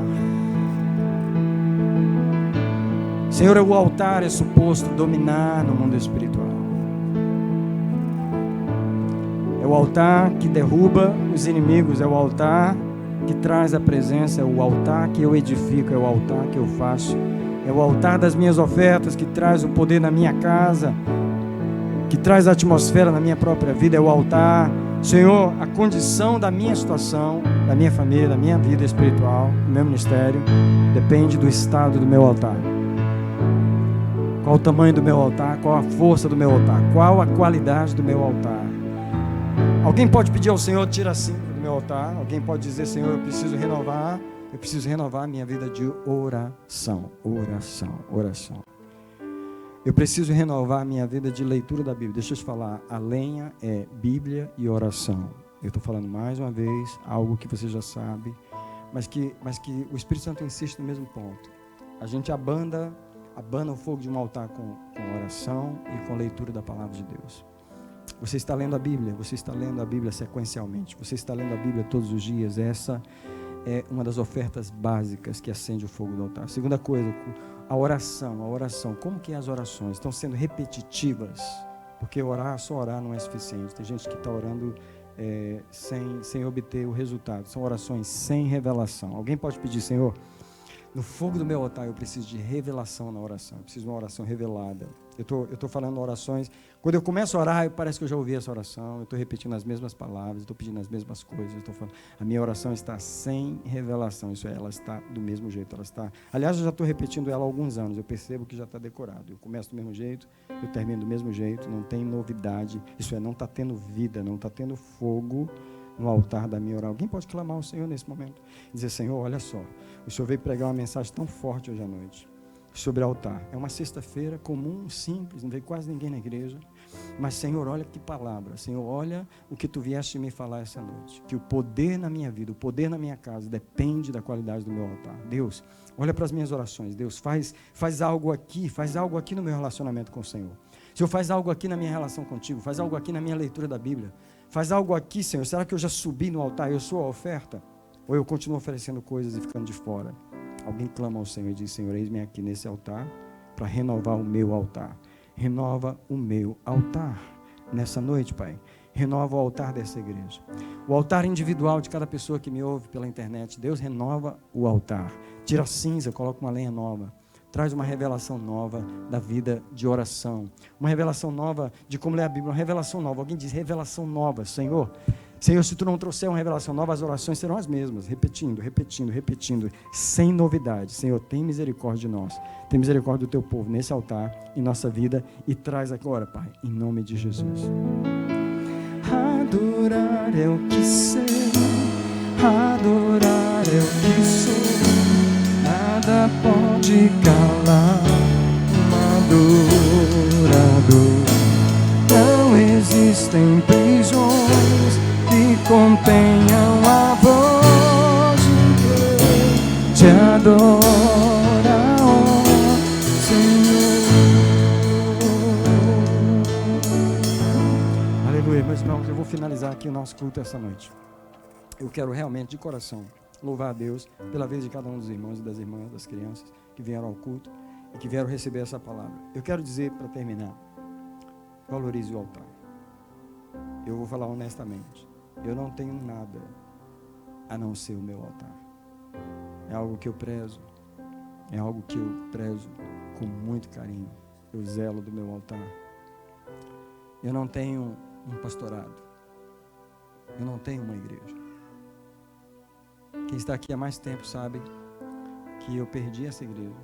Senhor, o altar é suposto dominar no mundo espiritual. É o altar que derruba os inimigos, é o altar que traz a presença, é o altar que eu edifico, é o altar que eu faço, é o altar das minhas ofertas que traz o poder na minha casa, que traz a atmosfera na minha própria vida, é o altar. Senhor, a condição da minha situação, da minha família, da minha vida espiritual, do meu ministério, depende do estado do meu altar. Qual o tamanho do meu altar? Qual a força do meu altar? Qual a qualidade do meu altar? Alguém pode pedir ao Senhor: tira 5 do meu altar. Alguém pode dizer: Senhor, eu preciso renovar a minha vida de oração. Eu preciso renovar a minha vida de leitura da Bíblia. Deixa eu te falar, a lenha é Bíblia e oração. Eu estou falando mais uma vez algo que você já sabe, mas que o Espírito Santo insiste no mesmo ponto. A gente abana o fogo de um altar com oração e com leitura da palavra de Deus. Você está lendo a Bíblia, sequencialmente, você está lendo a Bíblia todos os dias. Essa é uma das ofertas básicas que acende o fogo do altar. Segunda coisa, a oração. Como que as orações estão sendo repetitivas? Porque só orar não é suficiente. Tem gente que está orando sem obter o resultado. São orações sem revelação. Alguém pode pedir: Senhor, no fogo do meu altar eu preciso de revelação na oração. Eu preciso de uma oração revelada. Eu estou falando orações. Quando eu começo a orar, parece que eu já ouvi essa oração. Eu estou repetindo as mesmas palavras, estou pedindo as mesmas coisas. A minha oração está sem revelação. Isso é, ela está do mesmo jeito. Aliás, eu já estou repetindo ela há alguns anos. Eu percebo que já está decorado. Eu começo do mesmo jeito, eu termino do mesmo jeito. Não tem novidade. Isso é, não está tendo vida, não está tendo fogo no altar da minha oração. Alguém pode clamar ao Senhor nesse momento e dizer: Senhor, olha só, o Senhor veio pregar uma mensagem tão forte hoje à noite sobre altar. É uma sexta-feira comum, simples, não veio quase ninguém na igreja, mas Senhor, olha que palavra. Senhor, olha o que tu vieste me falar essa noite, que o poder na minha vida, o poder na minha casa depende da qualidade do meu altar. Deus, olha para as minhas orações. Deus, faz algo aqui no meu relacionamento com o Senhor. Senhor, faz algo aqui na minha relação contigo, faz algo aqui na minha leitura da Bíblia. Faz algo aqui, Senhor. Será que eu já subi no altar? Eu sou a oferta? Ou eu continuo oferecendo coisas e ficando de fora? Alguém clama ao Senhor e diz: Senhor, eis-me aqui nesse altar para renovar o meu altar. Renova o meu altar nessa noite, Pai. Renova o altar dessa igreja. O altar individual de cada pessoa que me ouve pela internet. Deus, renova o altar. Tira a cinza, coloca uma lenha nova. Traz uma revelação nova da vida de oração. Uma revelação nova de como ler a Bíblia. Uma revelação nova. Alguém diz: revelação nova. Senhor, se tu não trouxer uma revelação nova, as orações serão as mesmas. Repetindo, sem novidade. Senhor, tem misericórdia de nós. Tem misericórdia do teu povo nesse altar, em nossa vida. E traz agora, Pai, em nome de Jesus. Adorar é o que sei. Adorar é o que sou. Nada pode calar um adorador. Não existem prisões que contenham a voz de adorar, ó Senhor. Aleluia, meus irmãos, eu vou finalizar aqui o nosso culto essa noite. Eu quero realmente, de coração, louvar a Deus pela vez de cada um dos irmãos e das irmãs, das crianças que vieram ao culto e que vieram receber essa palavra. Eu quero dizer, para terminar, valorize o altar. Eu vou falar honestamente, eu não tenho nada a não ser o meu altar. É algo que eu prezo, com muito carinho. Eu zelo do meu altar. Eu não tenho um pastorado, eu não tenho uma igreja. Quem está aqui há mais tempo sabe que eu perdi essa igreja.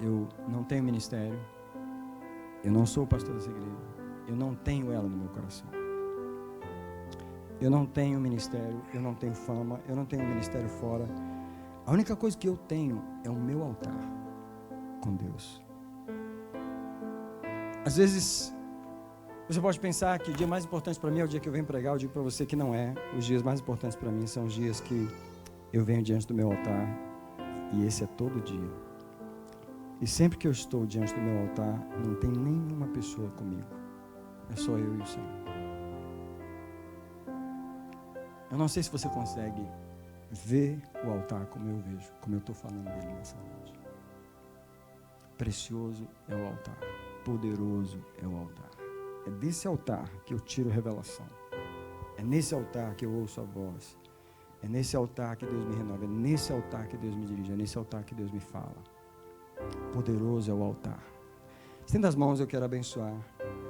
Eu não tenho ministério. Eu não sou o pastor dessa igreja. eu não tenho ela no meu coração. Eu não tenho ministério, eu não tenho fama, eu não tenho um ministério fora. A única coisa que eu tenho é o meu altar com Deus. Às vezes, você pode pensar que o dia mais importante para mim é o dia que eu venho pregar. Eu digo para você que não é. Os dias mais importantes para mim são os dias que eu venho diante do meu altar. E esse é todo dia. E sempre que eu estou diante do meu altar, não tem nenhuma pessoa comigo. É só eu e o Senhor. Eu não sei se você consegue ver o altar como eu vejo, como eu estou falando dele nessa noite. Precioso é o altar. Poderoso é o altar. É desse altar que eu tiro revelação. É nesse altar que eu ouço a voz. É nesse altar que Deus me renova. É nesse altar que Deus me dirige. É nesse altar que Deus me fala. Poderoso é o altar. Estenda as mãos, eu quero abençoar.